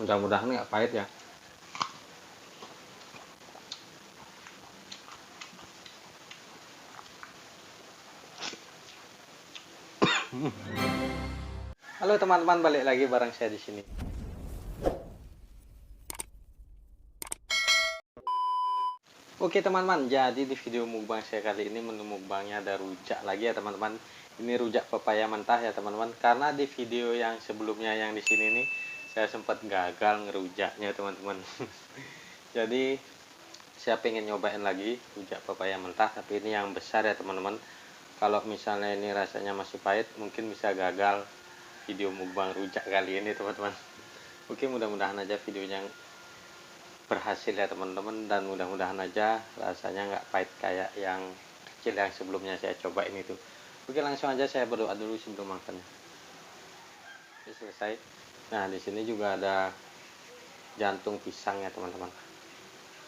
Mudah-mudahan nggak pahit ya. Halo teman-teman, balik lagi bareng saya di sini. Oke teman-teman, jadi di video mukbang saya kali ini menu mukbangnya ada rujak lagi ya teman-teman. Ini rujak pepaya mentah ya teman-teman. Karena di video yang sebelumnya yang di sini nih saya sempat gagal ngerujaknya teman-teman. Jadi saya pengen nyobain lagi rujak pepaya mentah, tapi ini yang besar ya teman-teman. Kalau misalnya ini rasanya masih pahit, mungkin bisa gagal video mukbang rujak kali ini teman-teman. Oke, mudah-mudahan aja videonya berhasil ya teman-teman, dan mudah-mudahan aja rasanya nggak pahit kayak yang kecil yang sebelumnya saya cobain itu. Oke, langsung aja saya berdoa dulu sebelum makannya. Oke, selesai. Nah, di sini juga ada jantung pisang ya teman-teman.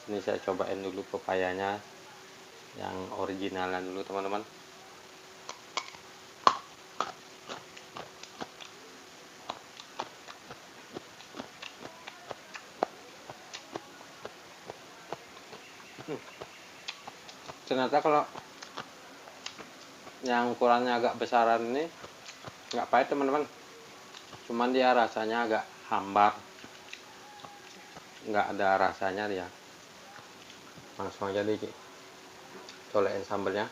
Ini saya cobain dulu pepayanya yang originalnya dulu teman-teman. Ternyata kalau yang ukurannya agak besaran ini nggak pahit teman-teman, cuman dia rasanya agak hambar, nggak ada rasanya dia. Langsung aja dicolekin sambelnya.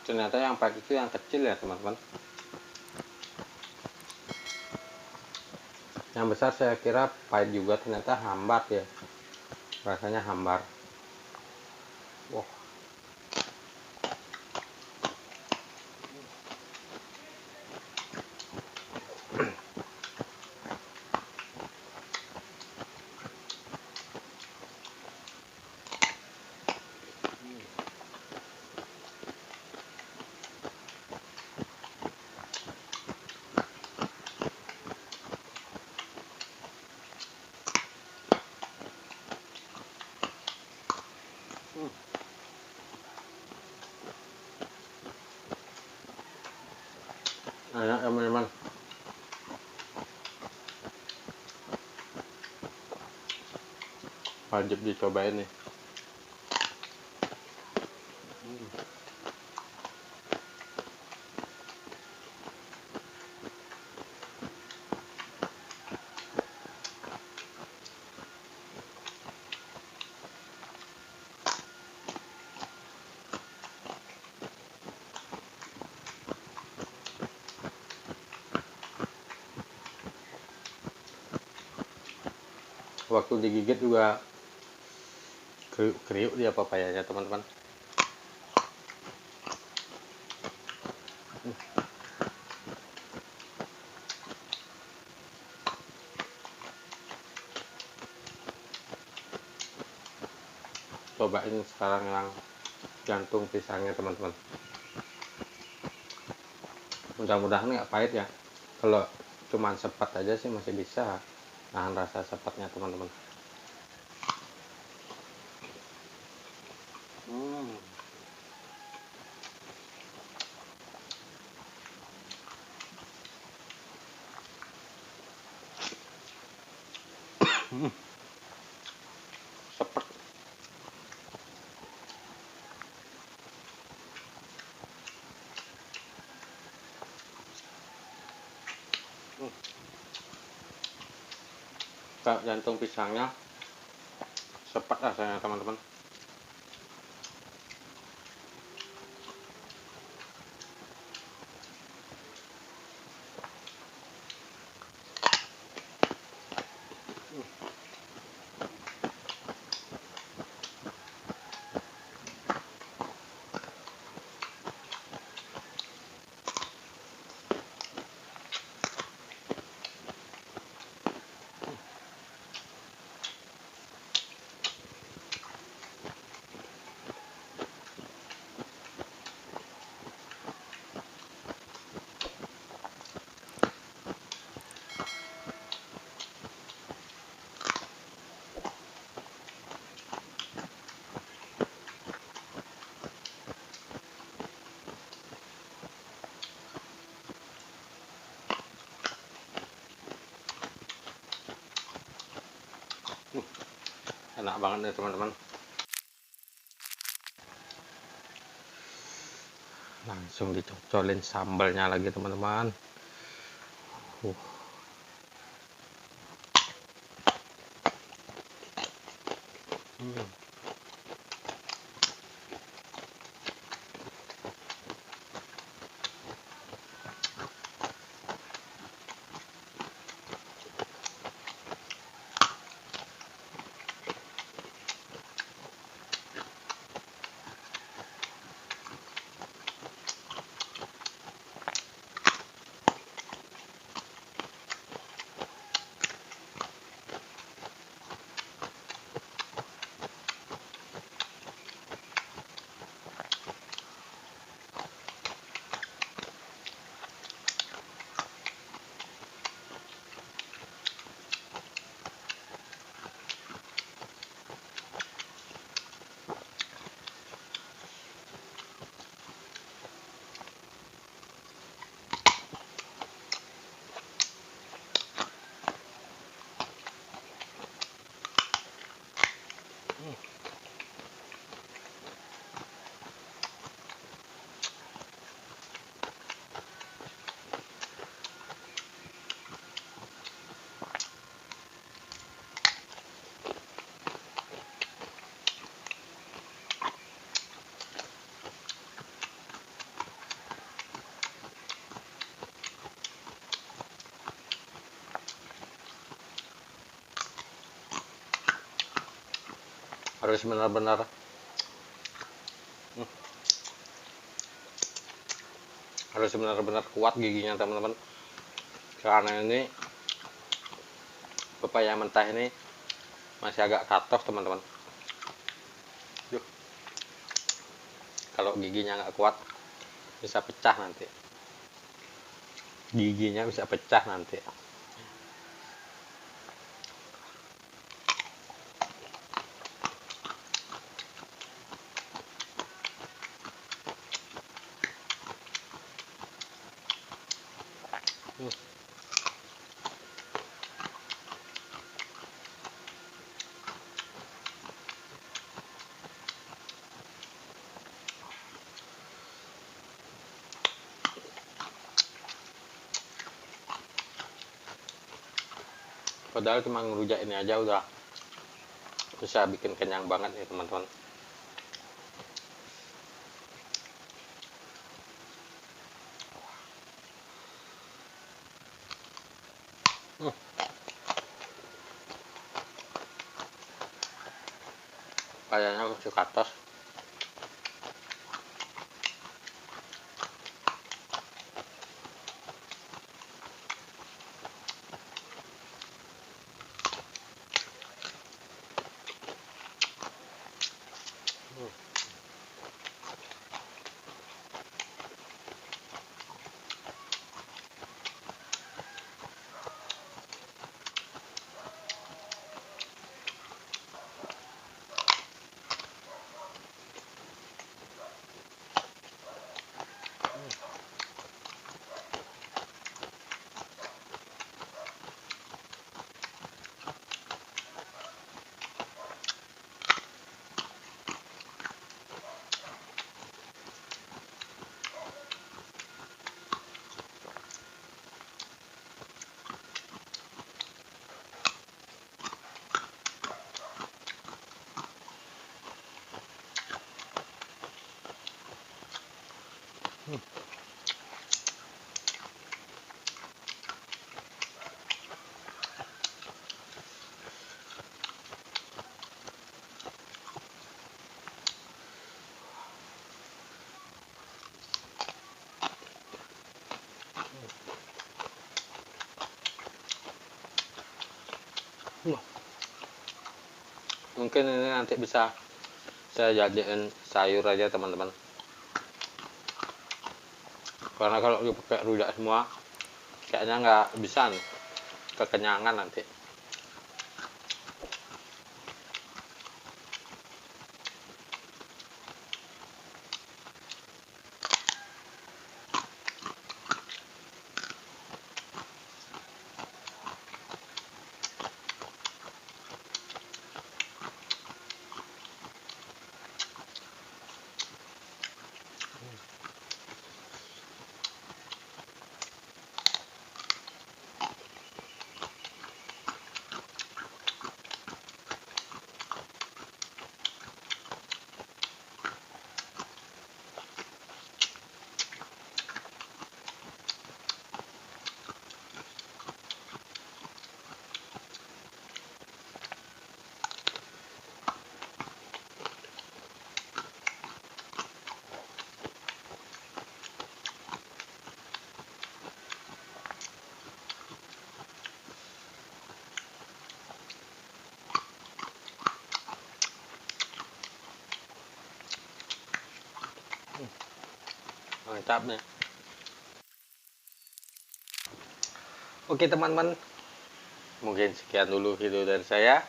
Ternyata yang pahit itu yang kecil ya teman-teman. Yang besar saya kira pahit juga, ternyata hambar ya, rasanya hambar. Wah, enak teman-teman. Wajib dicobain nih. Waktu digigit juga kriuk-kriuk dia pepayanya teman-teman. Cobain sekarang yang jantung pisangnya teman-teman. Mudah-mudahan nggak pahit ya. Kalau cuman sepat aja sih masih bisa nahan rasa sepatnya teman-teman. Sepet. Kayak jantung pisangnya sepet rasanya teman-teman. enak banget nih teman-teman. Langsung dicocolin sambalnya lagi teman-teman. Harus benar-benar kuat giginya teman-teman, karena ini pepaya mentah ini masih agak katof teman-teman. Kalau giginya nggak kuat bisa pecah nanti, giginya bisa pecah nanti. Padahal cuma ngerujak ini aja udah bisa bikin kenyang banget nih teman-teman. Kayaknya masih katos. Mungkin ini nanti bisa saya jadiin sayur aja teman-teman, karena kalau dipakai rujak semua kayaknya nggak bisa nih, kekenyangan nanti. mantapnya. Oke teman-teman, mungkin sekian dulu video dari saya.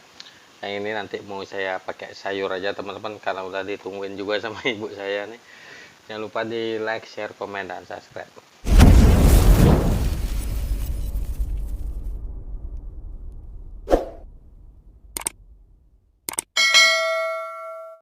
Yang ini nanti mau saya pakai sayur aja teman-teman, karena udah ditungguin juga sama ibu saya nih. Jangan lupa di like, share, komen, dan subscribe.